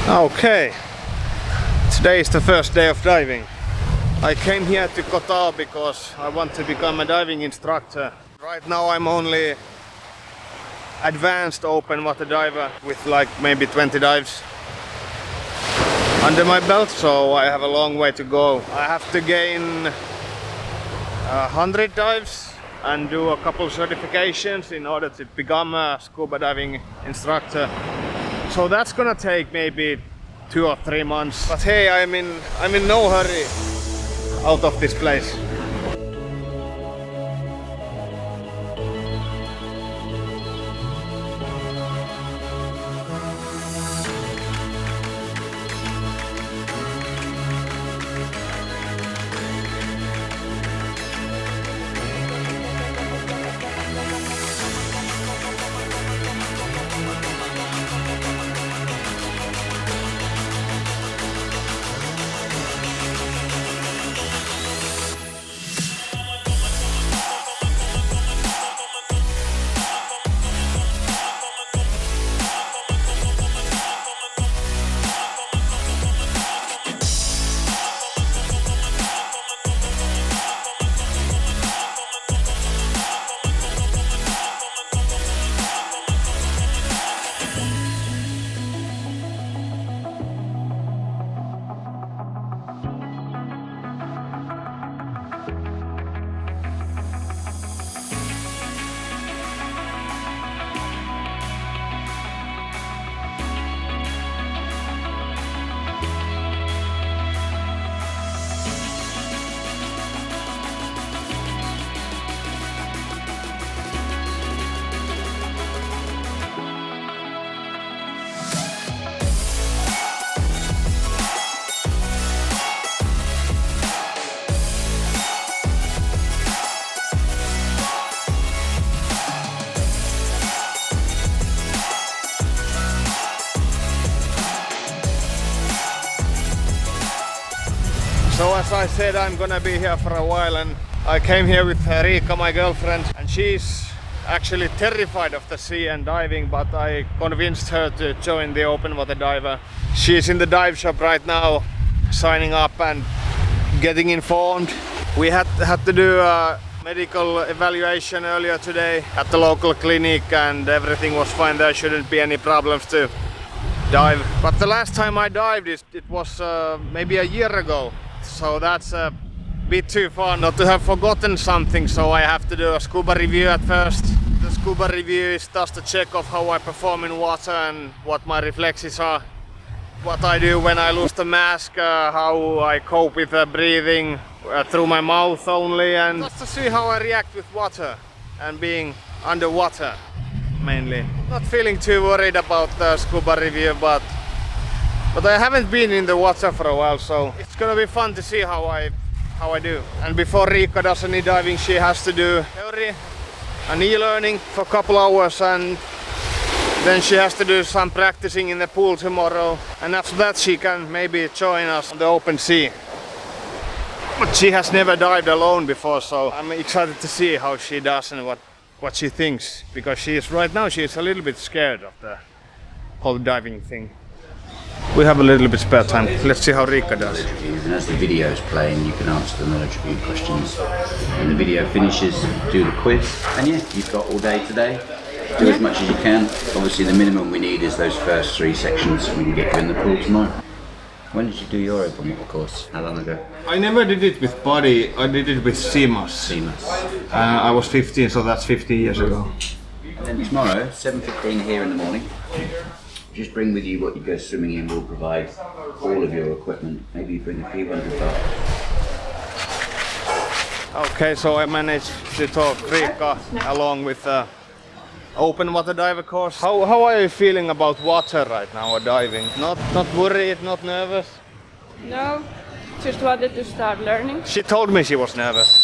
Okay, today is the first day of diving. I came here to Koh Tao because I want to become a diving instructor. Right now I'm only advanced open water diver with like maybe 20 dives under my belt, so I have a long way to go. I have to gain 100 dives and do a couple certifications in order to become a scuba diving instructor. So that's gonna take maybe 2 or 3 months. But hey, I'm in no hurry out of this place. So as I said, I'm gonna be here for a while, and I came here with Riikka, my girlfriend, and she's actually terrified of the sea and diving, but I convinced her to join the open water diver. She's in the dive shop right now, signing up and getting informed. We had to do a medical evaluation earlier today at the local clinic, and everything was fine. There shouldn't be any problems to dive. But the last time I dived, it was maybe a year ago. So that's a bit too far not to have forgotten something, so I have to do a scuba review at first. The scuba review is just a check of how I perform in water and what my reflexes are. What I do when I lose the mask, how I cope with breathing through my mouth only, and just to see how I react with water and being underwater mainly. Not feeling too worried about the scuba review, but I haven't been in the water for a while, so it's gonna be fun to see how I do. And before Riikka does any diving, she has to do theory and e-learning for a couple hours, and then she has to do some practicing in the pool tomorrow. And after that she can maybe join us on the open sea. But she has never dived alone before, so I'm excited to see how she does and what she thinks, because right now she is a little bit scared of the whole diving thing. We have a little bit spare time. Let's see how Riikka does. And as the video is playing, you can answer the knowledge review questions. When the video finishes, do the quiz. And yeah, you've got all day today. Do as much as you can. Obviously the minimum we need is those first 3 sections, and we can get you in the pool tomorrow. When did you do your open water course? How long ago? I never did it with body, I did it with CMAS. I was 15, so that's 15 years ago. And then tomorrow, 7:15 here in the morning. Just bring with you what you go swimming in. We'll provide all of your equipment. Maybe you bring a few $100. Okay, so I managed to talk Riikka along with the open water diver course. How are you feeling about water right now, or diving? Not worried, not nervous? No, just wanted to start learning. She told me she was nervous.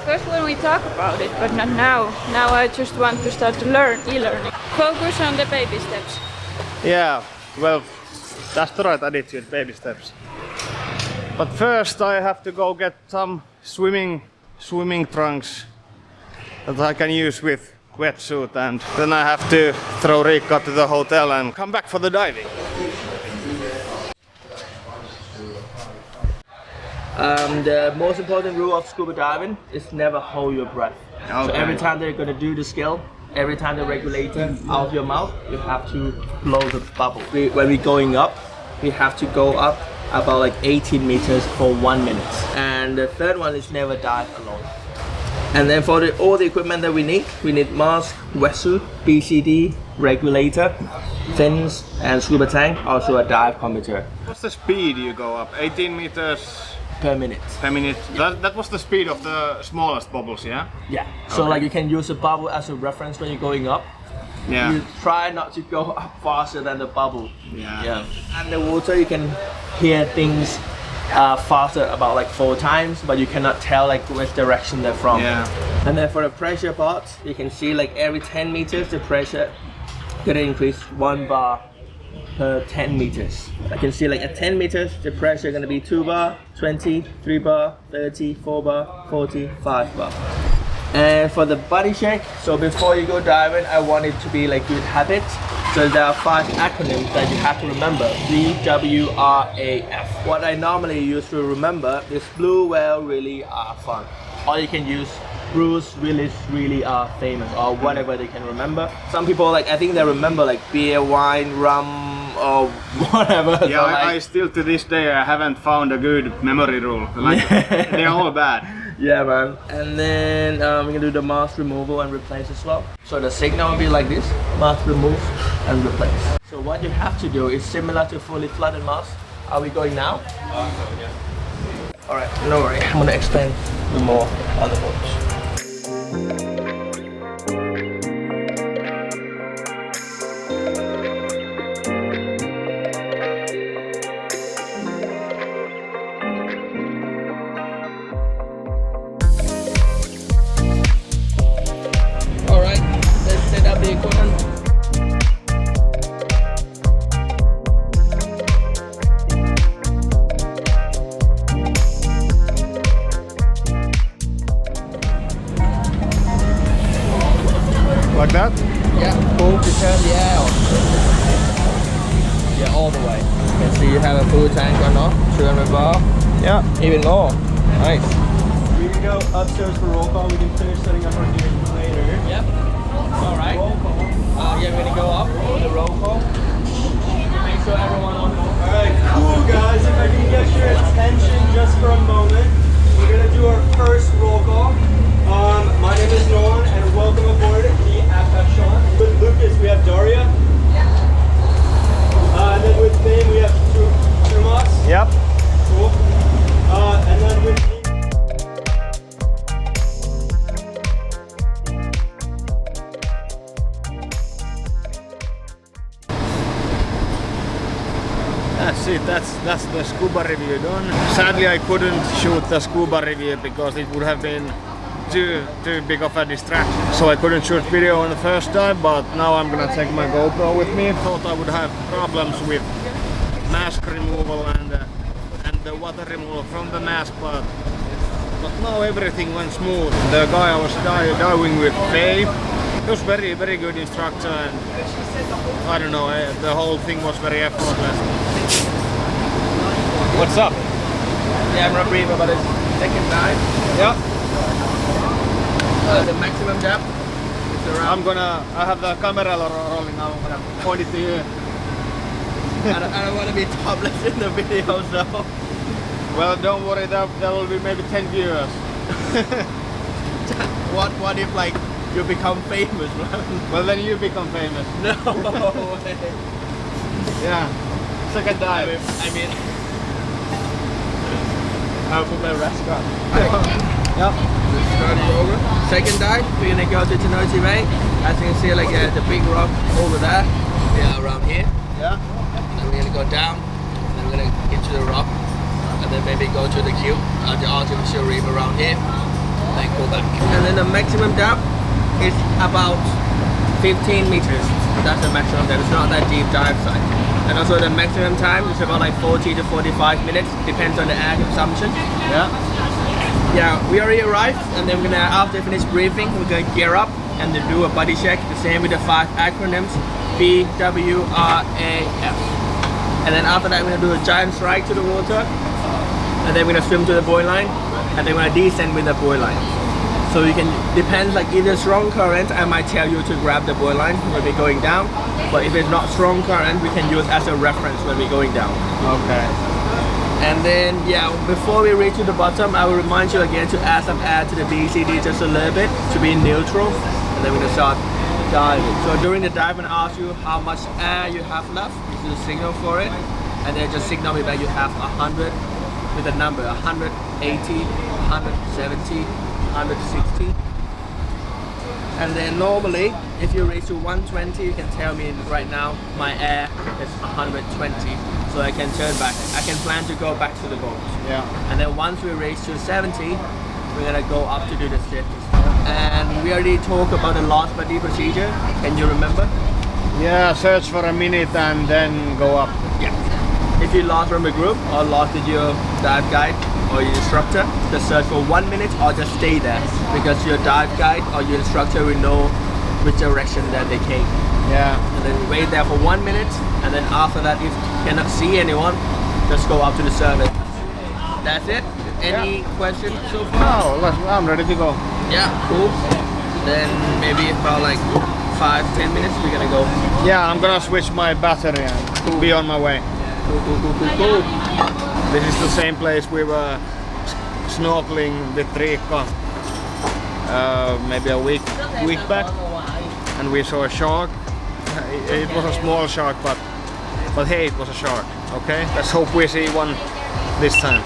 First when we talk about it, but not now. Now I just want to start to learn, e-learning. Focus on the baby steps. Yeah, well, that's the right attitude, baby steps. But first I have to go get some swimming trunks that I can use with wetsuit, and then I have to throw Riikka to the hotel and come back for the diving. The most important rule of scuba diving is never hold your breath. Okay. So every time they're gonna do the skill, every time the regulator out of your mouth, you have to blow the bubble. When we're going up, we have to go up about like 18 meters for 1 minute. And the third one is never dive alone. And then for all the equipment that we need mask, wetsuit, BCD, regulator, fins, and scuba tank, also a dive computer. What's the speed you go up? 18 meters per minute. per minute. That was the speed of the smallest bubbles, yeah? Yeah. So like you can use a bubble as a reference when you're going up. Yeah. You try not to go up faster than the bubble. Yeah. And the water, you can hear things faster about like 4 times, but you cannot tell like which direction they're from. Yeah. And then for the pressure part, you can see like every 10 meters the pressure gonna increase 1 bar per 10 meters. I can see like at 10 meters the pressure gonna be 2 bar, 20, 3 bar, 30, 4 bar, 40, 5 bar. And for the body shake, so before you go diving, I want it to be like good habit. So there are 5 acronyms that you have to remember. BWRAF. What I normally use to remember is blue whale really are fun. Or you can use Bruce Willis really are famous, or whatever they can remember. Some people like, I think they remember like beer, wine, rum, or whatever. Yeah, So, like, I still to this day I haven't found a good memory rule. Like, they're all bad. yeah, man. And then we're gonna do the mask removal and replace as well. So the signal will be like this: mask remove and replace. So what you have to do is similar to fully flooded mask. Are we going now? All right, no worry. I'm gonna explain more on the boat. Alright, let's set up the equipment. Like that? Yeah, pull to turn the air on. Yeah, all the way. You can see you have a full tank or not, 200 bar. Yeah. Even more. Nice. We can go upstairs for roll call. We can finish setting up our gear later. Yep. Alright. Yeah, we're gonna go up for the roll call. Make sure everyone on board. Alright, cool guys. If I can get your attention just for a moment, we're gonna do our first roll call. My name is Nolan and welcome aboard the Sean. With Lucas we have Daria. And then with me we have Tuomas. Yep. Cool. And then with me. That's it, that's the scuba review done. Sadly I couldn't shoot the scuba review because it would have been too big of a distraction. So I couldn't shoot video on the first time, but now I'm gonna take my GoPro with me. Thought I would have problems with mask removal and the water removal from the mask, but now everything went smooth. The guy I was diving with, Faye, he was very good instructor, and I don't know, the whole thing was very effortless. What's up? Yeah, I'm gonna brief about this second dive. Yeah. The maximum depth is around. I have the camera rolling now, I'm gonna point it to you. I don't want to be topless in the video, so. Well, don't worry, there will be maybe 10 viewers. What if like you become famous, man? Well, then you become famous. No way. Yeah. Second dive. I mean, I'll put my restaurant. Yep. Start it over. Second dive, we're gonna go to Tenoti Bay. As you can see, like the big rock over there. Yeah, around here. Yeah. And we're gonna go down. And then we're gonna get to the rock. And then maybe go to the queue, the artificial reef around here. Then go back. And then the maximum depth is about 15 meters. That's the maximum depth. It's not that deep dive site. And also the maximum time is about like 40 to 45 minutes. Depends on the air consumption. Yeah. Yeah, we already arrived, and then we're gonna, after finish briefing, we're gonna gear up and they do a body check, the same with the 5 acronyms, B, W, R, A, F. And then after that, we're gonna do a giant strike to the water, and then we're gonna swim to the buoy line, and then we're gonna descend with the buoy line. So you can, depends, like if there's strong current, I might tell you to grab the buoy line when we're going down. But if it's not strong current, we can use as a reference when we're going down. Okay. And then, yeah, before we reach to the bottom, I will remind you again to add some air to the BCD just a little bit to be neutral. And then we're gonna start diving. So during the dive, I'm gonna ask you how much air you have left. This is a signal for it. And then just signal me that you have 100 with a number, 180, 170, 160. And then normally, if you reach to 120, you can tell me right now my air is 120. So I can turn back. I can plan to go back to the boat. Yeah. And then once we reach to 70, we're gonna go up to do the safety. And we already talked about the lost body procedure. Can you remember? Yeah, search for a minute and then go up. Yeah. If you lost from a group or lost with your dive guide or your instructor, just search for 1 minute or just stay there because your dive guide or your instructor will know which direction that they came. Yeah. And then wait there for 1 minute, and then after that, if you cannot see anyone, just go up to the surface. That's it. Any questions so far? No, I'm ready to go. Yeah, cool. Then maybe about like 5-10 minutes we're gonna go. Yeah, I'm gonna switch my battery and be on my way. Cool. This is the same place we were snorkeling with Riikka maybe a week back, and we saw a shark. It was a small shark, but hey, it was a shark. Okay, let's hope we see one this time.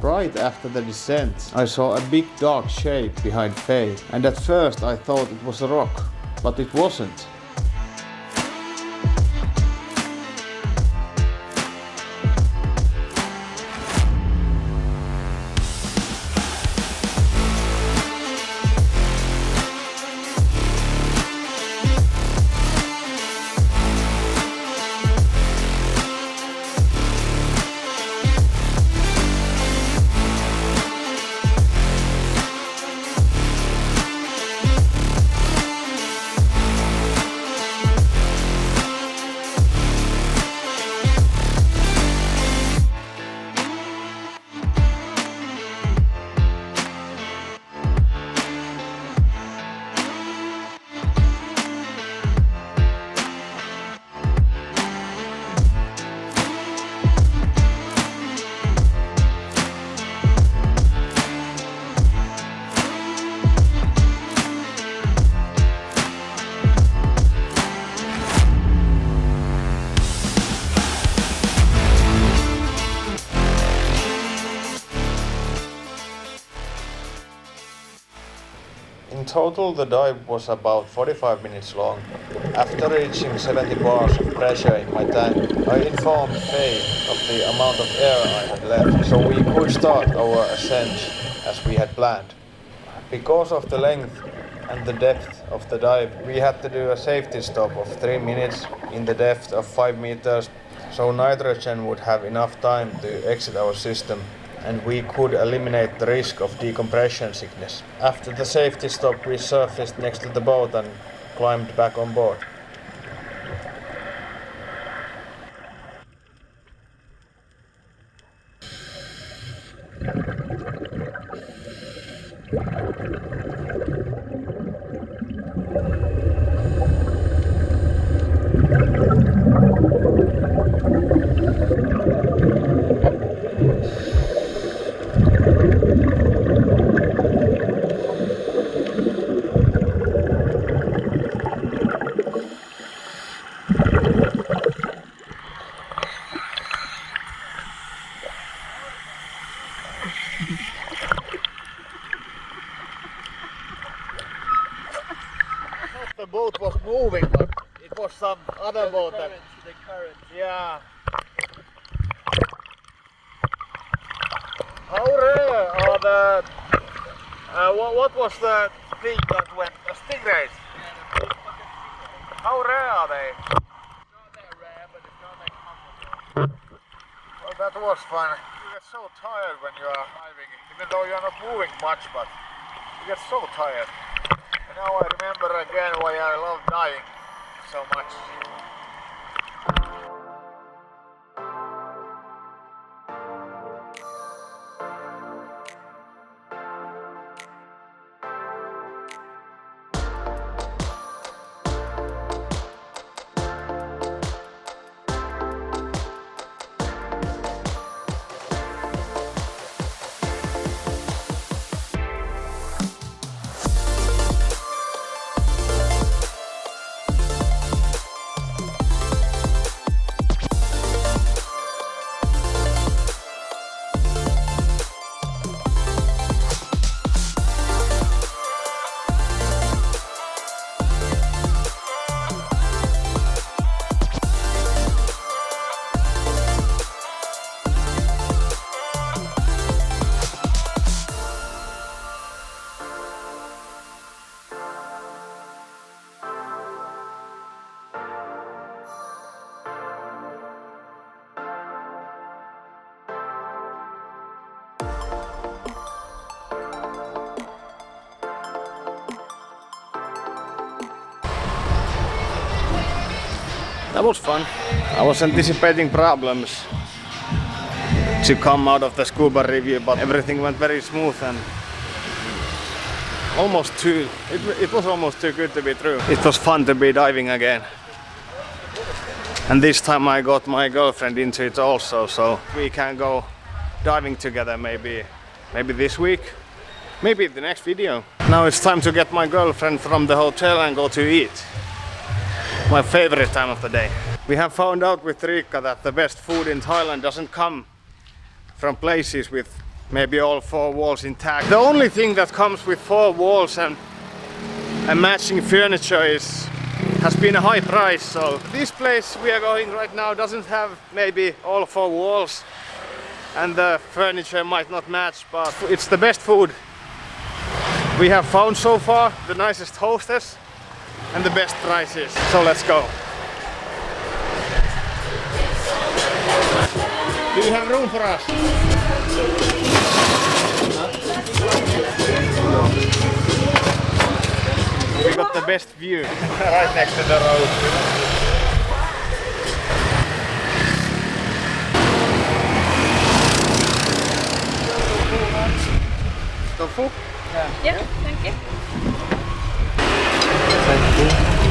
Right after the descent, I saw a big dark shape behind Faye, and at first I thought it was a rock, but it wasn't. In total, the dive was about 45 minutes long. After reaching 70 bars of pressure in my tank, I informed Faye of the amount of air I had left, so we could start our ascent as we had planned. Because of the length and the depth of the dive, we had to do a safety stop of 3 minutes in the depth of 5 meters, so nitrogen would have enough time to exit our system, and we could eliminate the risk of decompression sickness. After the safety stop, we surfaced next to the boat and climbed back on board. The boat was moving, but it was some other boat. The current. Yeah. How rare are the... what was the thing that went? Stingrays? How rare are they? It's not that rare, but it's not that common. Well, that was fun. You get so tired when you are diving, even though you are not moving much, but you get so tired. And now I remember again why I love diving so much. That was fun. I was anticipating problems to come out of the scuba review, but everything went very smooth and it was almost too good to be true. It was fun to be diving again. And this time I got my girlfriend into it also, so we can go diving together maybe this week, maybe the next video. Now it's time to get my girlfriend from the hotel and go to eat. My favorite time of the day. We have found out with Riikka that the best food in Thailand doesn't come from places with maybe all four walls intact. The only thing that comes with four walls and matching furniture has been a high price. So this place we are going right now doesn't have maybe all four walls and the furniture might not match, but it's the best food we have found so far, the nicest hostess and the best prices. So let's go. Do you have room for us? We got the best view right next to the road. Tofu? Yeah, thank you.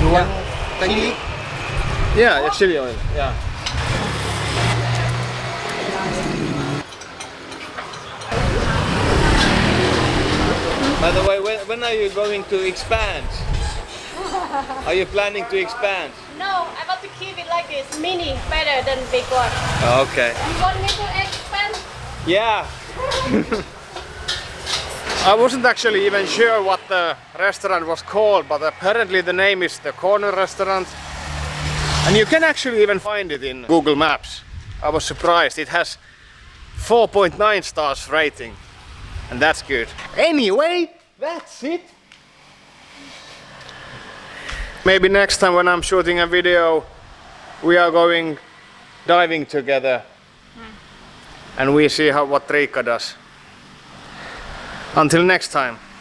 You want chili? Yeah, chili oil. Yeah. By the way, when are you going to expand? Are you planning to expand? No, I want to keep it like this. Mini, better than big one. Okay. You want me to expand? Yeah. I wasn't actually even sure what the restaurant was called, but apparently the name is the Corner Restaurant. And you can actually even find it in Google Maps. I was surprised. It has 4.9 stars rating. And that's good. Anyway, that's it. Maybe next time when I'm shooting a video, we are going diving together. And we see what Riikka does. Until next time.